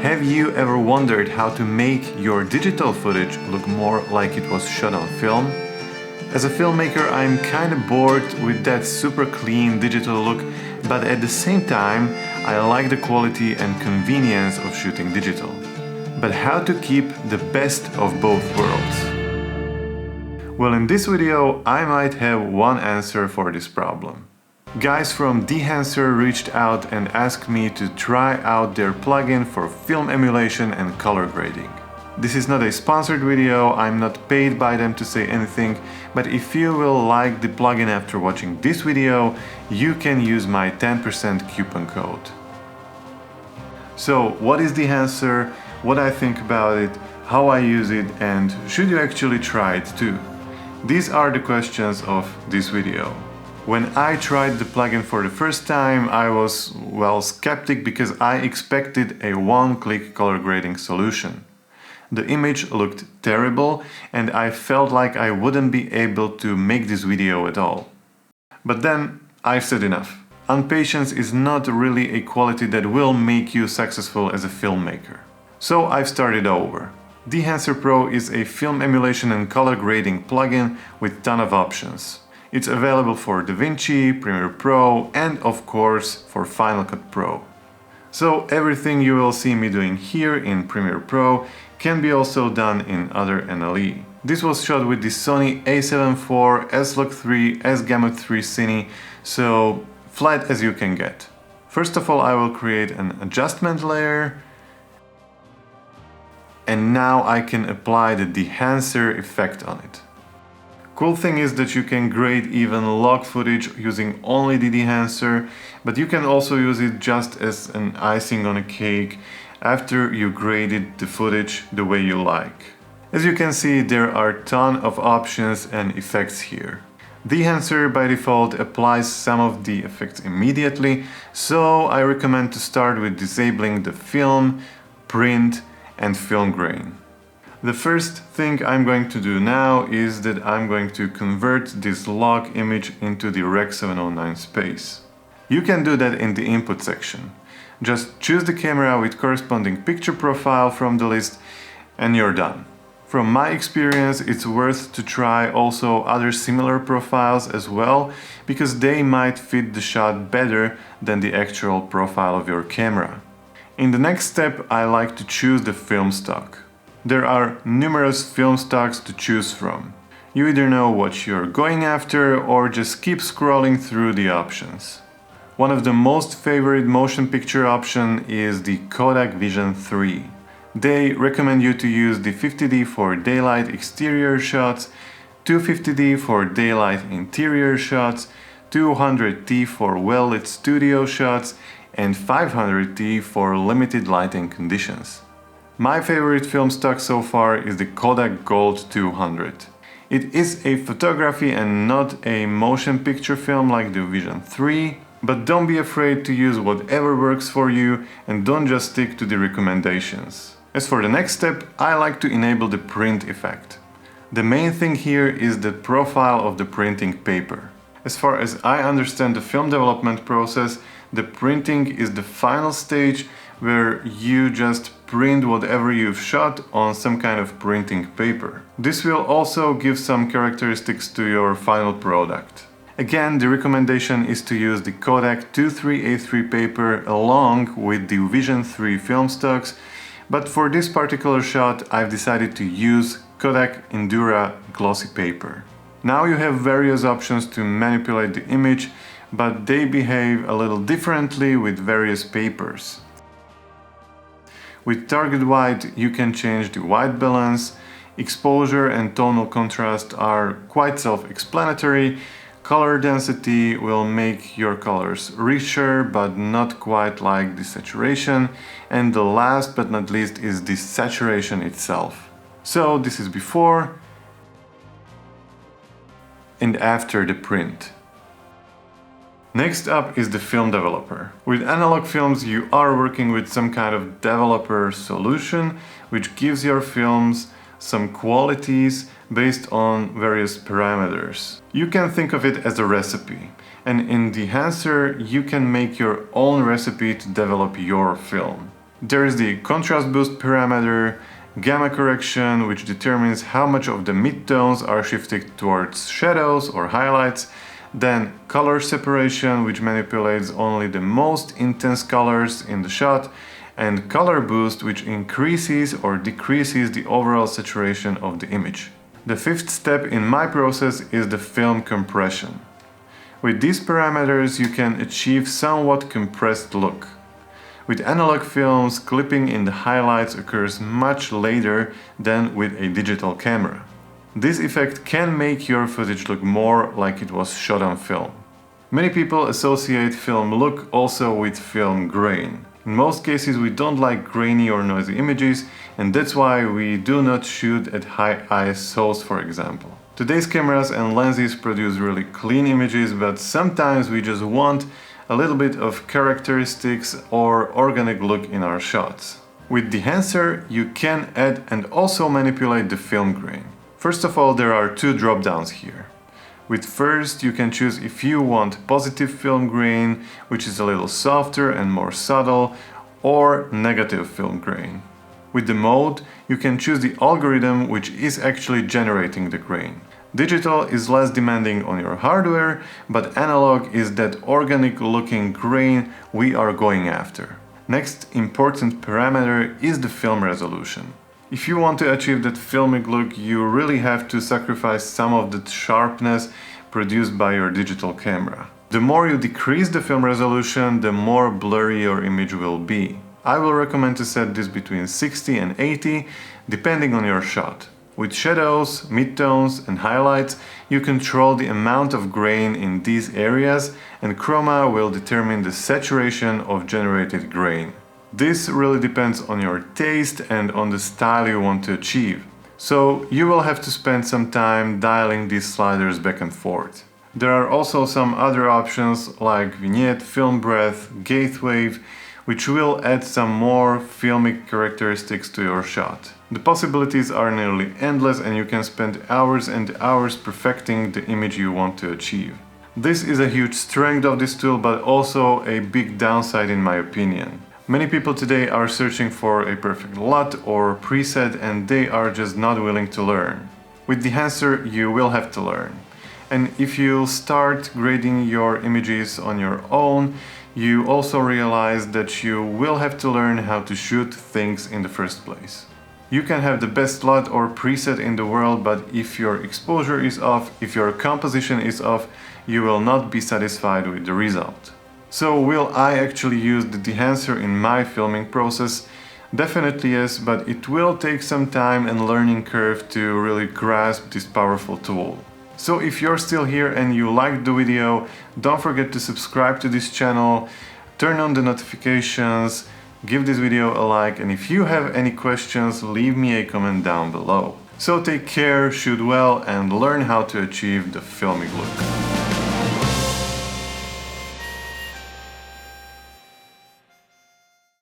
Have you ever wondered how to make your digital footage look more like it was shot on film? As a filmmaker, I'm kinda bored with that super clean digital look, but at the same time, I like the quality and convenience of shooting digital. But how to keep the best of both worlds? Well, in this video, I might have one answer for this problem. Guys from Dehancer reached out and asked me to try out their plugin for film emulation and color grading. This is not a sponsored video, I'm not paid by them to say anything, but if you will like the plugin after watching this video, you can use my 10% coupon code. So, what is Dehancer, what I think about it, how I use it, and should you actually try it too? These are the questions of this video. When I tried the plugin for the first time, I was, well, skeptic because I expected a one-click color grading solution. The image looked terrible and I felt like I wouldn't be able to make this video at all. But then I've said enough. Impatience is not really a quality that will make you successful as a filmmaker. So I've started over. Dehancer Pro is a film emulation and color grading plugin with ton of options. It's available for Davinci, Premiere Pro, and of course for Final Cut Pro. So everything you will see me doing here in Premiere Pro can be also done in other NLE. This was shot with the Sony a7 IV, S-Log3, S-Gamut 3 Cine, so flat as you can get. First of all, I will create an adjustment layer, and now I can apply the Dehancer effect on it. Cool thing is that you can grade even log footage using only the Dehancer, but you can also use it just as an icing on a cake after you graded the footage the way you like. As you can see, there are a ton of options and effects here. Dehancer by default applies some of the effects immediately, so I recommend to start with disabling the film, print, and film grain. The first thing I'm going to do now is that I'm going to convert this log image into the Rec 709 space. You can do that in the input section. Just choose the camera with corresponding picture profile from the list and you're done. From my experience, it's worth to try also other similar profiles as well, because they might fit the shot better than the actual profile of your camera. In the next step, I like to choose the film stock. There are numerous film stocks to choose from. You either know what you're going after or just keep scrolling through the options. One of the most favorite motion picture option is the Kodak Vision 3. They recommend you to use the 50D for daylight exterior shots, 250D for daylight interior shots, 200D for well-lit studio shots, and 500D for limited lighting conditions. My favorite film stock so far is the Kodak Gold 200. It is a photography and not a motion picture film like the Vision 3, but don't be afraid to use whatever works for you and don't just stick to the recommendations. As for the next step, I like to enable the print effect. The main thing here is the profile of the printing paper. As far as I understand the film development process, the printing is the final stage where you just print whatever you've shot on some kind of printing paper. This will also give some characteristics to your final product. Again, the recommendation is to use the Kodak 23A3 paper along with the Vision 3 film stocks, but for this particular shot I've decided to use Kodak Endura glossy paper. Now you have various options to manipulate the image, but they behave a little differently with various papers. With target white you can change the white balance, exposure and tonal contrast are quite self-explanatory, color density will make your colors richer but not quite like the saturation, and the last but not least is the saturation itself. So this is before and after the print. Next up is the film developer. With analog films you are working with some kind of developer solution which gives your films some qualities based on various parameters. You can think of it as a recipe, and in Dehancer you can make your own recipe to develop your film. There is the contrast boost parameter, gamma correction, which determines how much of the midtones are shifted towards shadows or highlights, then color separation, which manipulates only the most intense colors in the shot, and color boost, which increases or decreases the overall saturation of the image. The fifth step in my process is the film compression. With these parameters you can achieve somewhat compressed look. With analog films, clipping in the highlights occurs much later than with a digital camera. This effect can make your footage look more like it was shot on film. Many people associate film look also with film grain. In most cases we don't like grainy or noisy images, and that's why we do not shoot at high ISOs, for example. Today's cameras and lenses produce really clean images, but sometimes we just want a little bit of characteristics or organic look in our shots. With Dehancer you can add and also manipulate the film grain. First of all, there are two drop-downs here. With first you can choose if you want positive film grain, which is a little softer and more subtle, or negative film grain. With the mode you can choose the algorithm which is actually generating the grain. Digital is less demanding on your hardware, but analog is that organic looking grain we are going after. Next important parameter is the film resolution. If you want to achieve that filmic look, you really have to sacrifice some of the sharpness produced by your digital camera. The more you decrease the film resolution, the more blurry your image will be. I will recommend to set this between 60 and 80, depending on your shot. With shadows, midtones and highlights, you control the amount of grain in these areas, and chroma will determine the saturation of generated grain. This really depends on your taste and on the style you want to achieve. So you will have to spend some time dialing these sliders back and forth. There are also some other options like vignette, film breadth, gate wave, which will add some more filmic characteristics to your shot. The possibilities are nearly endless and you can spend hours and hours perfecting the image you want to achieve. This is a huge strength of this tool, but also a big downside in my opinion. Many people today are searching for a perfect LUT or preset and they are just not willing to learn. With Dehancer you will have to learn. And if you start grading your images on your own, you also realize that you will have to learn how to shoot things in the first place. You can have the best LUT or preset in the world, but if your exposure is off, if your composition is off, you will not be satisfied with the result. So will I actually use the Dehancer in my filming process? Definitely yes, but it will take some time and learning curve to really grasp this powerful tool. So if you're still here and you liked the video, don't forget to subscribe to this channel, turn on the notifications, give this video a like, and if you have any questions, leave me a comment down below. So take care, shoot well, and learn how to achieve the filmic look.